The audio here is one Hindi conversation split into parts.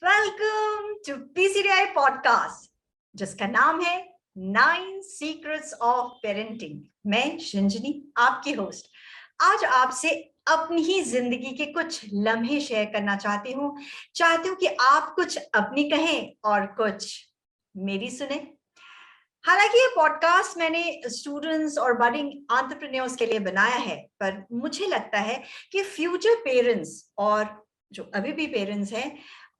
वेलकम टू पीसीडीआई पॉडकास्ट जिसका नाम है 9 सीक्रेट्स ऑफ पेरेंटिंग। मैं शिंजनी आपकी होस्ट आज आपसे अपनी ही जिंदगी के कुछ लम्हे शेयर करना चाहती हूँ कि आप कुछ अपनी कहें और कुछ मेरी सुने। हालांकि ये पॉडकास्ट मैंने स्टूडेंट्स और बडिंग एंटरप्रेन्योर्स के लिए बनाया है, पर मुझे लगता है कि फ्यूचर पेरेंट्स और जो अभी भी पेरेंट्स हैं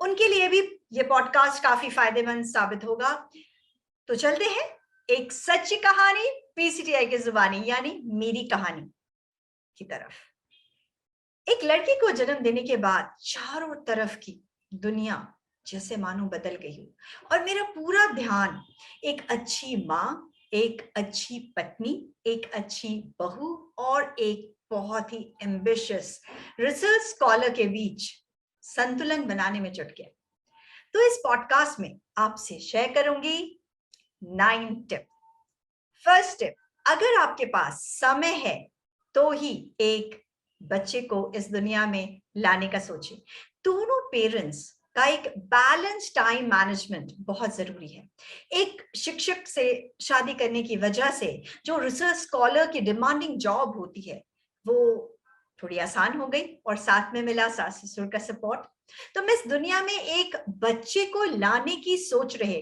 उनके लिए भी ये पॉडकास्ट काफी फायदेमंद साबित होगा। तो चलते हैं एक सच्ची कहानी पीसीटीआई की जुबानी यानी मेरी कहानी की तरफ। एक लड़की को जन्म देने के बाद चारों तरफ की दुनिया जैसे मानो बदल गई हो और मेरा पूरा ध्यान एक अच्छी माँ, एक अच्छी पत्नी, एक अच्छी बहू और एक बहुत ही एम्बिशियस रिसर्च स्कॉलर के बीच संतुलन बनाने में जुट गया। तो इस पॉडकास्ट में आपसे शेयर करूंगी 9 टिप। फर्स्ट टिप, अगर आपके पास समय है तो ही एक बच्चे को इस दुनिया में लाने का सोचें। दोनों पेरेंट्स का एक बैलेंस टाइम मैनेजमेंट बहुत जरूरी है। एक शिक्षक से शादी करने की वजह से जो रिसर्च स्कॉलर की डिमांडिंग जॉब होती है वो थोड़ी आसान हो गई और साथ में मिला सास ससुर का सपोर्ट। तो मैं इस दुनिया में एक बच्चे को लाने की सोच रहे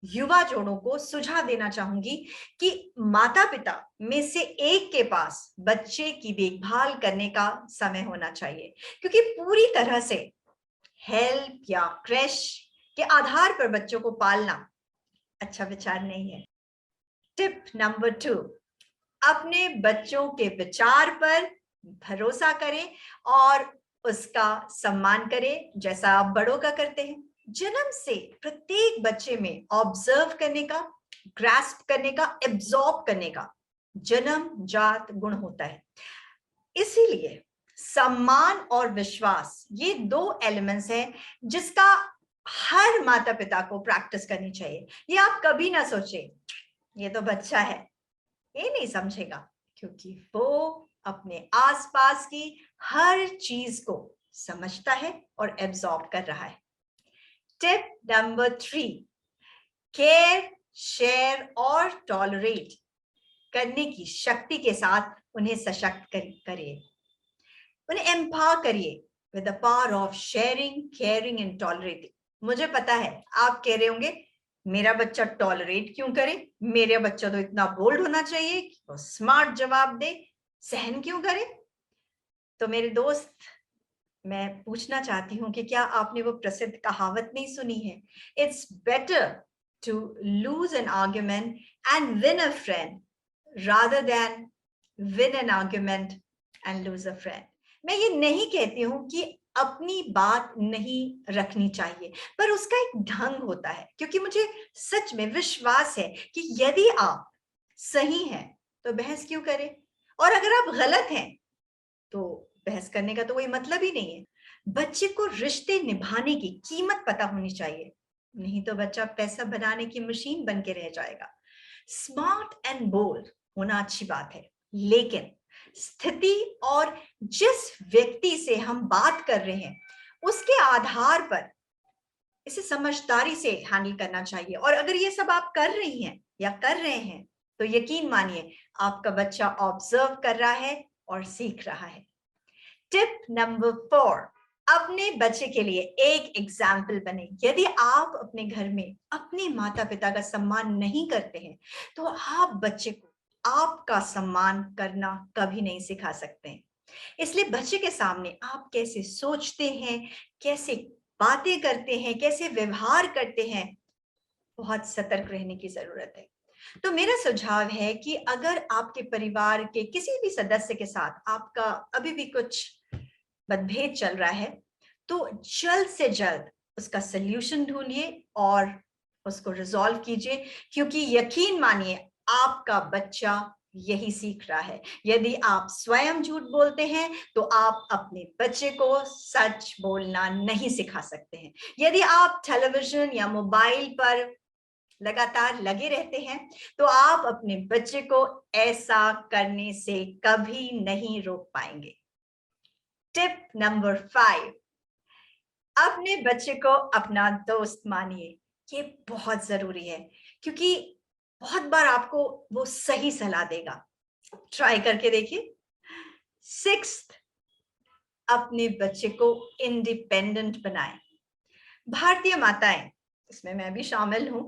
युवा जोड़ों को सुझाव देना चाहूंगी कि माता पिता में से एक के पास बच्चे की देखभाल करने का समय होना चाहिए, क्योंकि पूरी तरह से हेल्प या क्रैश के आधार पर बच्चों को पालना अच्छा विचार नहीं है। टिप नंबर 2, अपने बच्चों के विचार पर भरोसा करें और उसका सम्मान करें जैसा आप बड़ों का करते हैं। जन्म से प्रत्येक बच्चे में ऑब्जर्व करने का, ग्रास्प करने का, एब्जॉर्ब करने का जन्म जात गुण होता है। इसीलिए सम्मान और विश्वास ये दो एलिमेंट्स हैं जिसका हर माता पिता को प्रैक्टिस करनी चाहिए। ये आप कभी ना सोचें ये तो बच्चा है, ये नहीं समझेगा, क्योंकि वो अपने आसपास की हर चीज को समझता है और एब्जॉर्ब कर रहा है। टिप नंबर 3, केयर, शेयर और टॉलरेट करने की शक्ति के साथ उन्हें सशक्त करिए, उन्हें एम्पावर करिए with the power of sharing, caring and tolerating. मुझे पता है आप कह रहे होंगे मेरा बच्चा टॉलरेट क्यों करे, मेरा बच्चा तो इतना बोल्ड होना चाहिए कि वो स्मार्ट जवाब दे, सहन क्यों करे। तो मेरे दोस्त, मैं पूछना चाहती हूँ कि क्या आपने वो प्रसिद्ध कहावत नहीं सुनी है, it's better to lose an argument and win a friend rather than win an argument and lose a friend. मैं ये नहीं कहती हूँ कि अपनी बात नहीं रखनी चाहिए, पर उसका एक ढंग होता है, क्योंकि मुझे सच में विश्वास है कि यदि आप सही हैं तो बहस क्यों करें, और अगर आप गलत हैं तो बहस करने का तो कोई मतलब ही नहीं है। बच्चे को रिश्ते निभाने की कीमत पता होनी चाहिए, नहीं तो बच्चा पैसा बनाने की मशीन बन के रह जाएगा। स्मार्ट एंड बोल्ड होना अच्छी बात है, लेकिन स्थिति और जिस व्यक्ति से हम बात कर रहे हैं उसके आधार पर इसे समझदारी से हैंडल करना चाहिए। और अगर ये सब आप कर रही हैं या कर रहे हैं तो यकीन मानिए आपका बच्चा ऑब्जर्व कर रहा है और सीख रहा है। टिप नंबर 4, अपने बच्चे के लिए एक एग्जाम्पल बने। यदि आप अपने घर में अपने माता पिता का सम्मान नहीं करते हैं तो आप बच्चे को आपका सम्मान करना कभी नहीं सिखा सकते हैं। इसलिए बच्चे के सामने आप कैसे सोचते हैं, कैसे बातें करते हैं, कैसे व्यवहार करते हैं, बहुत सतर्क रहने की जरूरत है। तो मेरा सुझाव है कि अगर आपके परिवार के किसी भी सदस्य के साथ आपका अभी भी कुछ मतभेद चल रहा है तो जल्द से जल्द उसका सल्यूशन ढूंढिए और उसको रिजॉल्व कीजिए, क्योंकि यकीन मानिए आपका बच्चा यही सीख रहा है। यदि आप स्वयं झूठ बोलते हैं तो आप अपने बच्चे को सच बोलना नहीं सिखा सकते हैं। यदि आप टेलीविजन या मोबाइल पर लगातार लगे रहते हैं तो आप अपने बच्चे को ऐसा करने से कभी नहीं रोक पाएंगे। टिप नंबर 5, अपने बच्चे को अपना दोस्त मानिए, ये बहुत जरूरी है क्योंकि बहुत बार आपको वो सही सलाह देगा। ट्राई करके देखिए। सिक्स्थ, अपने बच्चे को इंडिपेंडेंट बनाएं। भारतीय माताएं, इसमें मैं भी शामिल हूं,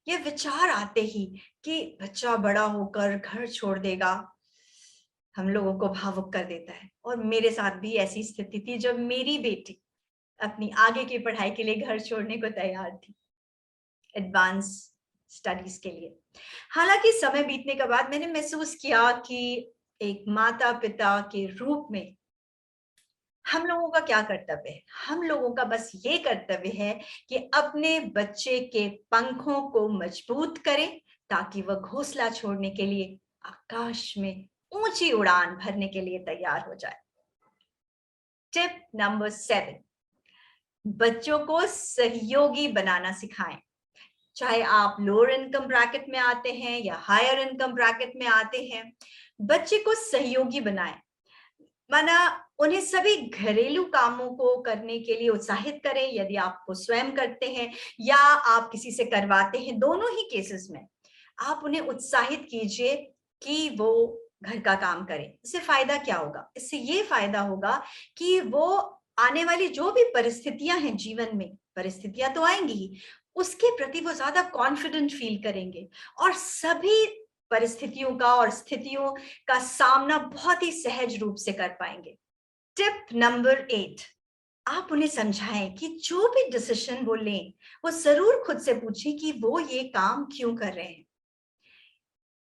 ये विचार आते ही कि बच्चा बड़ा होकर घर छोड़ देगा, हम लोगों को भावुक कर देता है। और मेरे साथ भी ऐसी स्थिति थी जब मेरी बेटी अपनी आगे की पढ़ाई के लिए घर छोड़ने को तैयार थी, एडवांस स्टडीज के लिए। हालांकि समय बीतने के बाद मैंने महसूस किया कि एक माता पिता के रूप में हम लोगों का क्या कर्तव्य है। हम लोगों का बस ये कर्तव्य है कि अपने बच्चे के पंखों को मजबूत करें ताकि वह घोंसला छोड़ने के लिए आकाश में ऊंची उड़ान भरने के लिए तैयार हो जाए। टिप नंबर 7, बच्चों को सहयोगी बनाना सिखाएं। चाहे आप लोअर इनकम ब्रैकेट में आते हैं या हायर इनकम ब्रैकेट में आते हैं, बच्चे को सहयोगी बनाएं। माना उन्हें सभी घरेलू कामों को करने के लिए उत्साहित करें, यदि आप वो स्वयं करते हैं या आप किसी से करवाते हैं, दोनों ही केसेस में आप उन्हें उत्साहित कीजिए कि वो घर का काम करें। इससे फायदा क्या होगा? इससे ये फायदा होगा कि वो आने वाली जो भी परिस्थितियां हैं जीवन में, परिस्थितियां तो आएंगी ही, उसके प्रति वो ज्यादा कॉन्फिडेंट फील करेंगे और सभी परिस्थितियों का और स्थितियों का सामना बहुत ही सहज रूप से कर पाएंगे। टिप नंबर 8, आप उन्हें समझाएं कि जो भी डिसीजन वो लें, वो जरूर खुद से पूछें कि वो ये काम क्यों कर रहे हैं।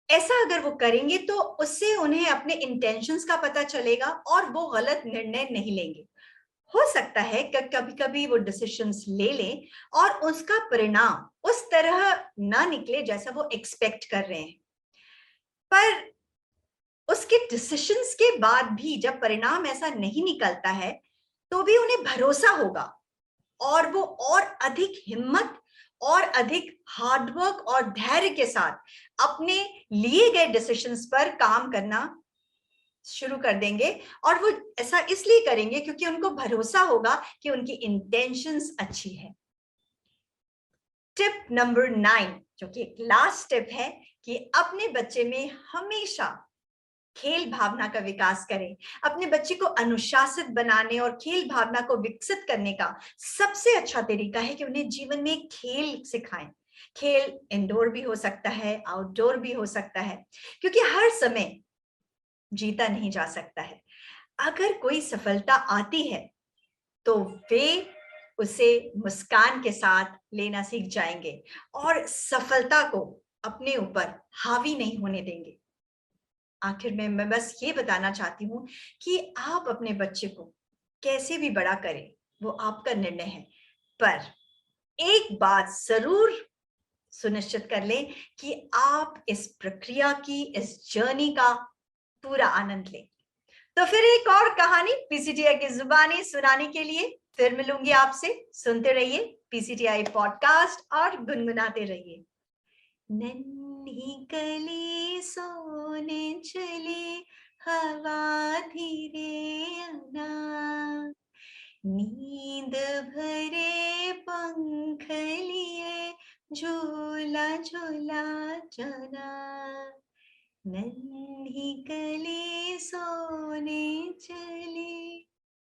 ऐसा अगर वो करेंगे तो उससे उन्हें अपने इंटेंशंस का पता चलेगा और वो गलत निर्णय नहीं लेंगे। हो सकता है कि कभी कभी वो डिसीजंस ले लें और उसका परिणाम उस तरह ना निकले जैसा वो एक्सपेक्ट कर रहे हैं, पर उसके डिसीजंस के बाद भी जब परिणाम ऐसा नहीं निकलता है तो भी उन्हें भरोसा होगा और वो और अधिक हिम्मत और अधिक हार्डवर्क और धैर्य के साथ अपने लिए गए डिसीजंस पर काम करना शुरू कर देंगे। और वो ऐसा इसलिए करेंगे क्योंकि उनको भरोसा होगा कि उनकी इंटेंशंस अच्छी है। टिप नंबर 9, जो कि एक लास्ट टिप है, कि अपने बच्चे में हमेशा खेल भावना का विकास करें। अपने बच्चे को अनुशासित बनाने और खेल भावना को विकसित करने का सबसे अच्छा तरीका है कि उन्हें जीवन में खेल सिखाएं। खेल इंडोर भी हो सकता है, आउटडोर भी हो सकता है, क्योंकि हर समय जीता नहीं जा सकता है। अगर कोई सफलता आती है तो वे उसे मुस्कान के साथ लेना सीख जाएंगे और सफलता को अपने ऊपर हावी नहीं होने देंगे। आखिर में मैं बस ये बताना चाहती हूँ कि आप अपने बच्चे को कैसे भी बड़ा करें, वो आपका निर्णय है, पर एक बात जरूर सुनिश्चित कर लें कि आप इस प्रक्रिया की, इस जर्नी का पूरा आनंद लें। तो फिर एक और कहानी पीसीटीआई की जुबानी सुनाने के लिए फिर मिलूंगी आपसे। सुनते रहिए पीसीटीआई पॉडकास्ट और गुनगुनाते रहिए। नन्ही कली सोने चली, हवा धीरे आना, नींद भरे पंख लिए झूला झूला जाना। नन्ही कली सोने चली।